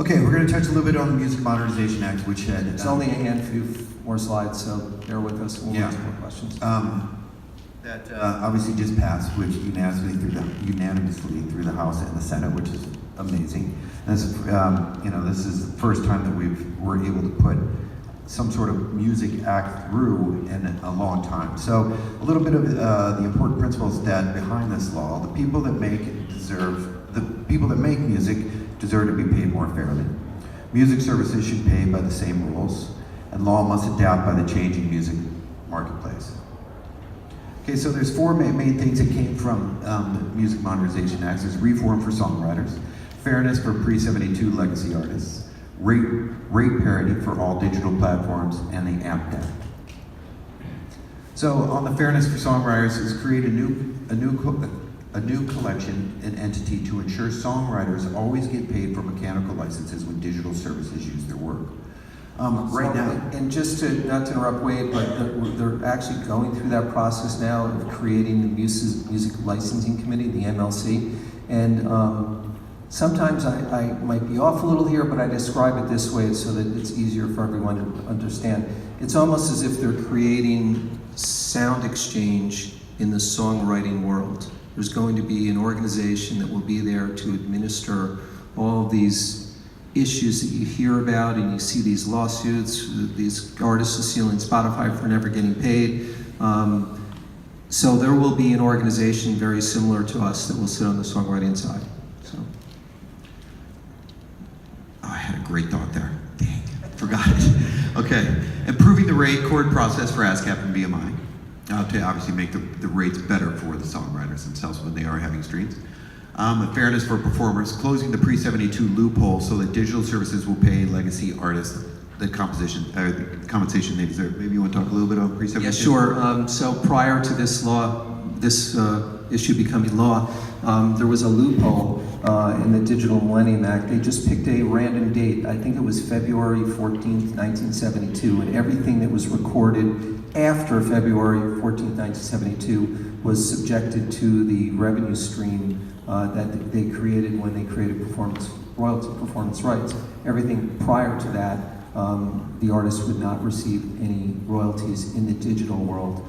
Okay, we're going to touch a little bit on the Music Modernization Act, which had... It's only a handful more slides, so bear with us. We'll answer more questions. That obviously just passed, which unanimously through the House and the Senate, which is amazing. And this is, this is the first time that we're able to put some sort of music act through in a long time. So a little bit of the important principles that behind this law: the people that make music deserve to be paid more fairly. Music services should pay by the same rules, and law must adapt by the changing music marketplace. Okay, so there's four main things that came from the Music Modernization Act. There's reform for songwriters, fairness for pre-72 legacy artists, rate parity for all digital platforms, and the AMP Act. So on the fairness for songwriters is create a new collection and entity to ensure songwriters always get paid for mechanical licenses when digital services use their work. Right now, and just to, not to interrupt Wade, but they're actually going through that process now of creating the Music Licensing Committee, the MLC, and sometimes I might be off a little here, but I describe it this way so that it's easier for everyone to understand. It's almost as if they're creating SoundExchange in the songwriting world. There's going to be an organization that will be there to administer all of these issues that you hear about, and you see these lawsuits, these artists stealing Spotify for never getting paid. So there will be an organization very similar to us that will sit on the songwriting side. So. Oh, I had a great thought there. Dang, forgot it. Okay, improving the rate chord process for ASCAP and BMI to obviously make the rates better for the songwriters themselves when they are having streams. Fairness for performers, closing the pre-72 loophole so that digital services will pay legacy artists the compensation they deserve. Maybe you want to talk a little bit on pre-72? Yeah, sure. So prior to this law, this issue becoming law, there was a loophole in the Digital Millennium Act. They just picked a random date. I think it was February 14th, 1972, and everything that was recorded after February 14th, 1972 was subjected to the revenue stream that they created when they created performance rights. Everything prior to that, the artist would not receive any royalties in the digital world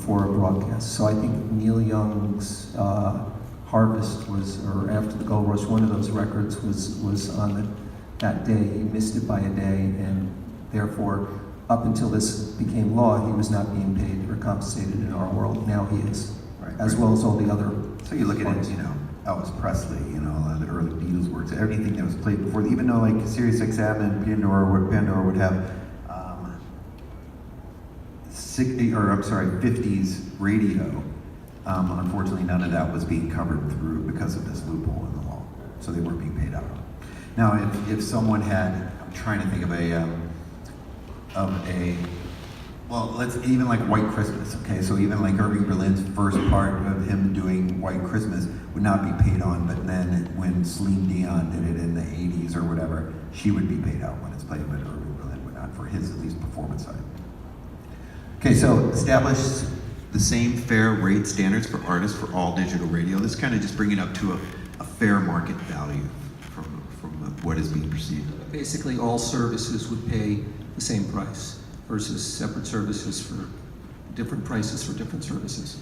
for a broadcast. So I think Neil Young's Harvest was, or After the Gold Rush, one of those records was on that day. He missed it by a day, and therefore, up until this became law, he was not being paid or compensated in our world. Now he is, as well as all the other. So you look at it, Elvis Presley, a lot of the early Beatles works, everything that was played before, even though like Sirius XM and Pandora would have 50s radio, unfortunately none of that was being covered through because of this loophole in the law. So they weren't being paid out. Now if someone had, I'm trying to think of well, let's even like White Christmas, okay? So even like Irving Berlin's first part of him doing White Christmas would not be paid on, but then when Celine Dion did it in the 80s or whatever, she would be paid out when it's played, but Irving Berlin would not for his, at least, performance side. Okay, so establish the same fair rate standards for artists for all digital radio. This kind of just bring it up to a fair market value from what is being perceived. Basically, all services would pay the same price versus separate services for different prices for different services.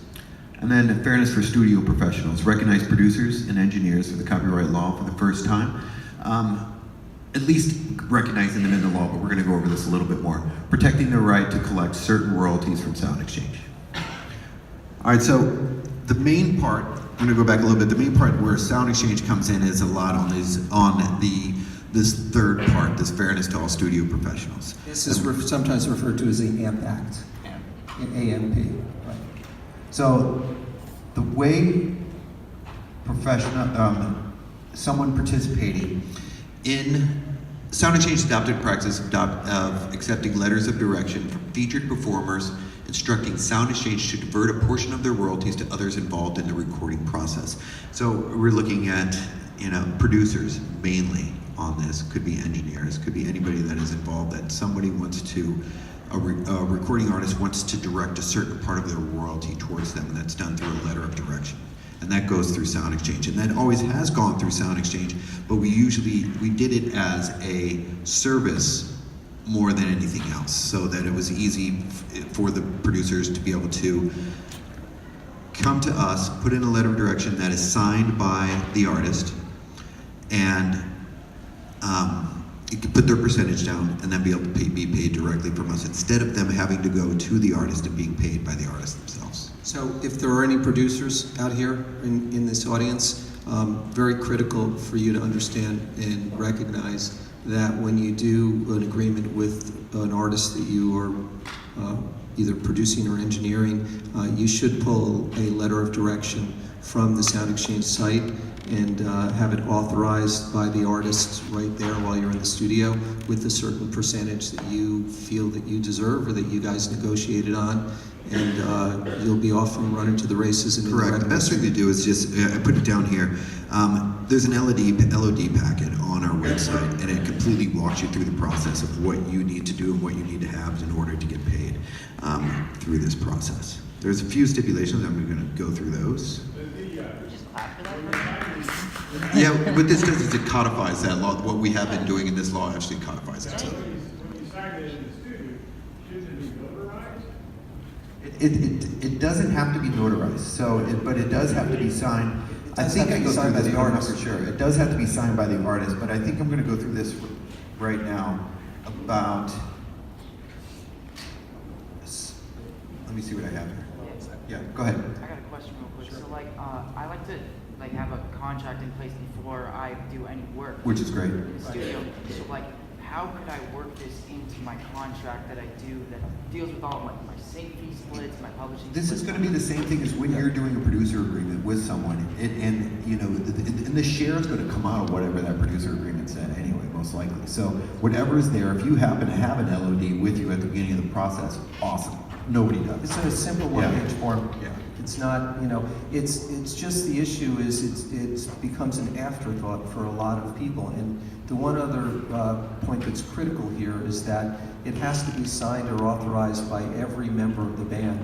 And then fairness for studio professionals. Recognize producers and engineers for the copyright law for the first time. At least recognizing them in the law, but we're going to go over this a little bit more. Protecting the right to collect certain royalties from SoundExchange. All right, so the main part, I'm going to go back a little bit, the main part where SoundExchange comes in is a lot on this third part, this fairness to all studio professionals. This is sometimes referred to as the AMP Act, AMP. Right. So the way someone participating in SoundExchange adopted practice of accepting letters of direction from featured performers, instructing SoundExchange to divert a portion of their royalties to others involved in the recording process. So we're looking at, producers mainly on this. Could be engineers, could be anybody that is involved, that somebody wants to, a recording artist wants to direct a certain part of their royalty towards them, and that's done through a letter of direction. and that goes through SoundExchange, and that always has gone through SoundExchange, but we did it as a service more than anything else, so that it was easy for the producers to be able to come to us, put in a letter of direction that is signed by the artist, and you can put their percentage down and then be able to be paid directly from us instead of them having to go to the artist and being paid by the artist themselves. So if there are any producers out here in this audience, very critical for you to understand and recognize that when you do an agreement with an artist that you are either producing or engineering, you should pull a letter of direction from the SoundExchange site and have it authorized by the artist right there while you're in the studio with a certain percentage that you feel that you deserve or that you guys negotiated on, and you'll be off and running to the races. And correct. The best thing to do is just, I put it down here, there's an LOD packet on our website, and it completely walks you through the process of what you need to do and what you need to have in order to get paid through this process. There's a few stipulations, I'm going to go through those. Yeah, what this does is it codifies that law. What we have been doing in this law actually codifies it. So When you sign it in the studio, shouldn't it be notarized? it doesn't have to be notarized. So, but it does have to be signed. I does think have I to go be signed through by this the coming up artist. for sure. It does have to be signed by the artist, but I think I'm going to go through this right now about. Let me see what I have here. Yeah, go ahead. I got a question real quick. So like, I like to like have a contract in place before I do any work. Which is great. In the studio. So like, how could I work this into my contract that I do that deals with all my sync fee splits, my publishing? This is splits? going to be the same thing as when you're doing a producer agreement with someone, and you know, and the share is going to come out of whatever that producer agreement said anyway, most likely. So whatever is there, if you happen to have an LOD with you at the beginning of the process, awesome. Nobody does. It's in a simple one-page form. Yeah. It's not, you know, it's just the issue is it becomes an afterthought for a lot of people. And the one other point that's critical here is that it has to be signed or authorized by every member of the band,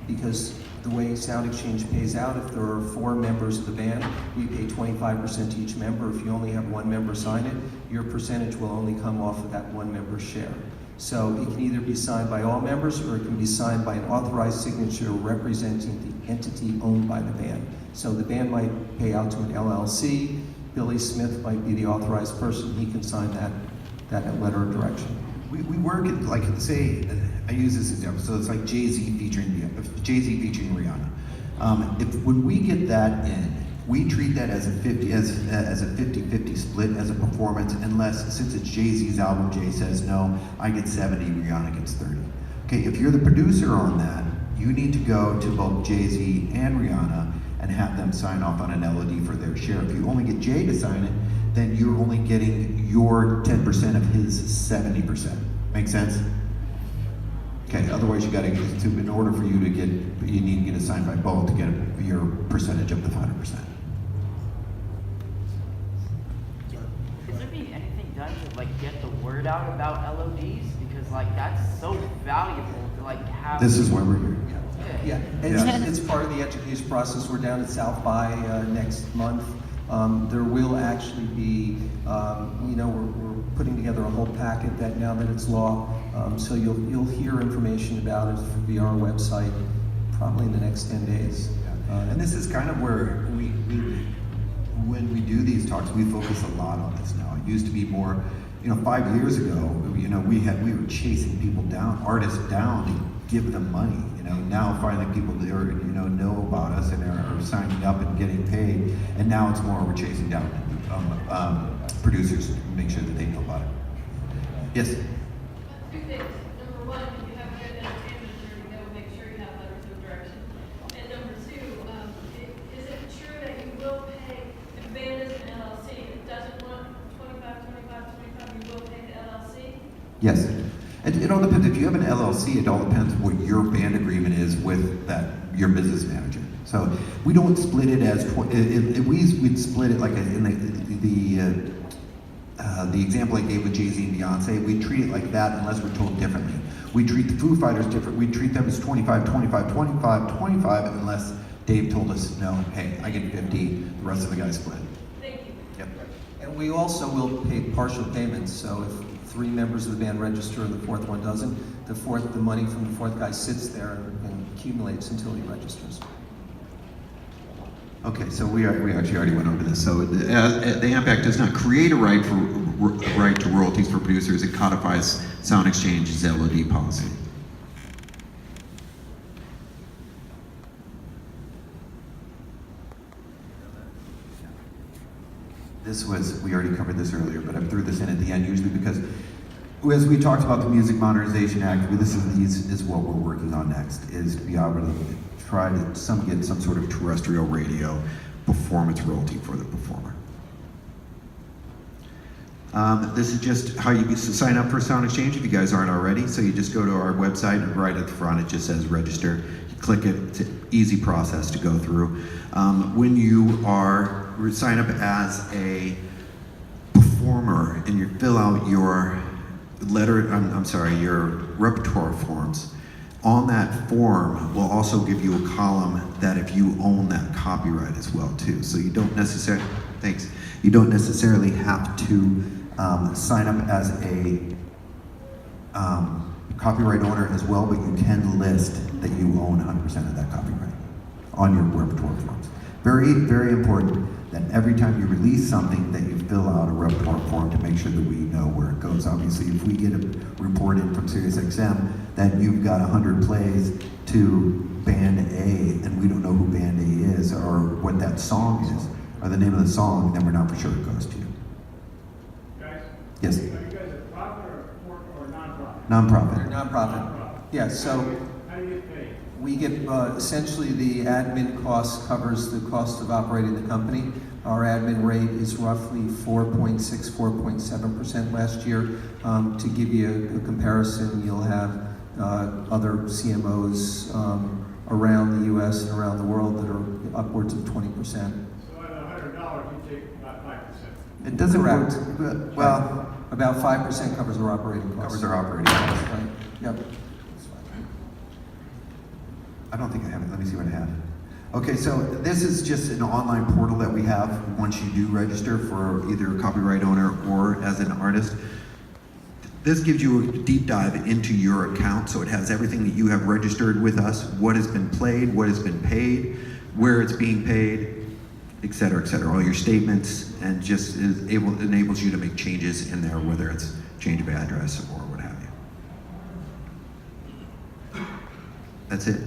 because the way SoundExchange pays out, if there are 4 members of the band, we pay 25% to each member. If you only have 1 member sign it, your percentage will only come off of that 1 member's share. So it can either be signed by all members or it can be signed by an authorized signature representing the entity owned by the band. So the band might pay out to an LLC, Billy Smith might be the authorized person, he can sign that letter of direction. We work at, like, say, I use this example, so it's like Jay-Z featuring Rihanna. If when we get that in, we treat that as a 50-50 split as a performance, unless, since it's Jay-Z's album, Jay says no, I get 70, Rihanna gets 30. Okay, if you're the producer on that, you need to go to both Jay-Z and Rihanna and have them sign off on an LOD for their share. If you only get Jay to sign it, then you're only getting your 10% of his 70%. Make sense? Okay, otherwise you gotta get to, in order for you to get, you need to get it signed by both to get your percentage up to 100%. Is there being anything done to like get the word out about LODs? Because like that's so valuable to like have. This is why we're here. Yeah, it's part of the education process. We're down at South by next month. There will actually be, you know, we're putting together a whole packet that now that it's law, so you'll hear information about it via our website probably in the next 10 days. And this is kind of where when we do these talks, we focus a lot on this now. It used to be more, you know, 5 years ago, you know, we were chasing people down, artists down to give them money. You know, now finally people there, you know about us and are signing up and getting paid. And now it's more we're chasing down producers to make sure that they know about it. Yes. 2 things. Number 1, if you have good entertainment, you know, make sure you have letters of direction. And number 2, is it true that you will pay, if a band is an LLC, it doesn't want 25, 25, 25, you will pay the LLC? Yes. It all depends. If you have an LLC, it all depends what your band agreement is with your business manager. So we don't split it as we'd split it like in the example I gave with Jay-Z and Beyonce, we treat it like that unless we're told differently. We treat the Foo Fighters different. We treat them as 25, 25, 25, 25, unless Dave told us, no, hey, I get 50, the rest of the guys split. Thank you. Yep. And we also will pay partial payments, so if 3 members of the band register and the 4th one doesn't, the money from the 4th guy sits there and accumulates until he registers. Okay, so we actually already went over this. So the AMP Act does not create a right to royalties for producers. It codifies SoundExchange's LOD policy. We already covered this earlier, but I threw this in at the end usually because as we talked about the Music Modernization Act, this is what we're working on next, is to be able to try to get some sort of terrestrial radio performance royalty for the performer. This is just how you sign up for SoundExchange if you guys aren't already. So you just go to our website and right at the front it just says register. You click it, it's an easy process to go through. When you sign up as a performer and you fill out your your repertoire forms, on that form will also give you a column that if you own that copyright as well too. So you don't necessarily, you don't necessarily have to sign up as a copyright owner as well, but you can list that you own 100% of that copyright on your repertoire forms. Very, very important that every time you release something that you fill out a repertoire form to make sure that we know where it goes. Obviously, if we get a report in from SiriusXM that you've got 100 plays to band A and we don't know who band A is or what that song is or the name of the song, then we're not for sure it goes to you. Guys? Yes? Are you guys a profit or nonprofit? Nonprofit. They're nonprofit. Yeah, so How do you get paid? we get, essentially the admin cost covers the cost of operating the company. Our admin rate is roughly 4.6, 4.7% last year. To give you a comparison, you'll have other CMOs around the US and around the world that are upwards of 20%. So at $100, you take about 5%. It doesn't Correct. work. Well, About 5% covers our operating costs. covers our operating costs. Right. Yep. I don't think I have it. Let me see what I have. Okay, so this is just an online portal that we have once you do register for either a copyright owner or as an artist. This gives you a deep dive into your account, so it has everything that you have registered with us, what has been played, what has been paid, where it's being paid, et cetera, all your statements, and just enables you to make changes in there, whether it's change of address or what have you. That's it.